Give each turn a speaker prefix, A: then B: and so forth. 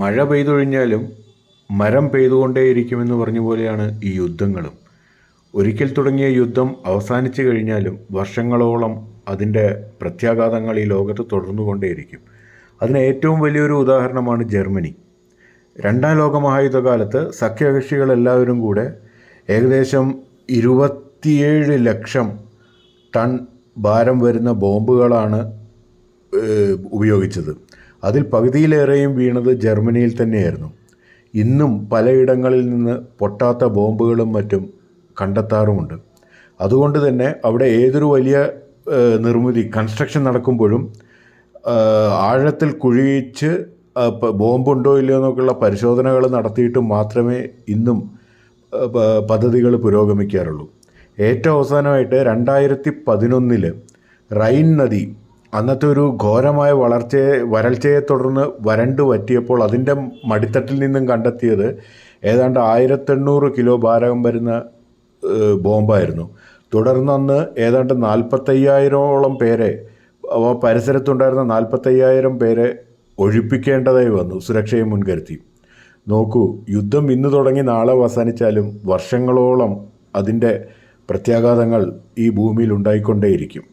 A: മഴ പെയ്തൊഴിഞ്ഞാലും മരം പെയ്തുകൊണ്ടേയിരിക്കുമെന്ന് പറഞ്ഞ പോലെയാണ് ഈ യുദ്ധങ്ങളും. ഒരിക്കൽ തുടങ്ങിയ യുദ്ധം അവസാനിച്ചു കഴിഞ്ഞാലും വർഷങ്ങളോളം അതിൻ്റെ പ്രത്യാഘാതങ്ങൾ ഈ ലോകത്ത് തുടർന്നുകൊണ്ടേയിരിക്കും. അതിന് ഏറ്റവും വലിയൊരു ഉദാഹരണമാണ് ജർമ്മനി. രണ്ടാം ലോക മഹായുദ്ധകാലത്ത് സഖ്യകക്ഷികളെല്ലാവരും കൂടെ ഏകദേശം 27 ലക്ഷം ടൺ ഭാരം വരുന്ന ബോംബുകളാണ് ഉപയോഗിച്ചത്. അതിൽ പകുതിയിലേറെയും വീണത് ജർമ്മനിയിൽ തന്നെയായിരുന്നു. ഇന്നും പലയിടങ്ങളിൽ നിന്ന് പൊട്ടാത്ത ബോംബുകളും മറ്റും കണ്ടെത്താറുമുണ്ട്. അതുകൊണ്ട് തന്നെ അവിടെ ഏതൊരു വലിയ കൺസ്ട്രക്ഷൻ നടക്കുമ്പോഴും ആഴത്തിൽ കുഴിച്ച് ബോംബുണ്ടോ ഇല്ലയോ എന്നൊക്കെയുള്ള പരിശോധനകൾ നടത്തിയിട്ട് മാത്രമേ ഇന്നും പദ്ധതികൾ പുരോഗമിക്കാറുള്ളൂ. ഏറ്റവും അവസാനമായിട്ട് 2011 റൈൻ നദി അന്നത്തെ ഒരു ഘോരമായ വരൾച്ചയെ തുടർന്ന് വരണ്ടു വറ്റിയപ്പോൾ അതിൻ്റെ മടിത്തട്ടിൽ നിന്നും കണ്ടെത്തിയത് ഏതാണ്ട് 1800 കിലോ ഭാരം വരുന്ന ബോംബായിരുന്നു. തുടർന്നന്ന് ഏതാണ്ട് 45,000ഓളം പേരെ പരിസരത്തുണ്ടായിരുന്ന 45,000 പേരെ ഒഴിപ്പിക്കേണ്ടതായി വന്നു സുരക്ഷയെ മുൻകരുത്തി. നോക്കൂ, യുദ്ധം ഇന്ന് തുടങ്ങി നാളെ അവസാനിച്ചാലും വർഷങ്ങളോളം അതിൻ്റെ പ്രത്യാഘാതങ്ങൾ ഈ ഭൂമിയിൽ ഉണ്ടായിക്കൊണ്ടേയിരിക്കും.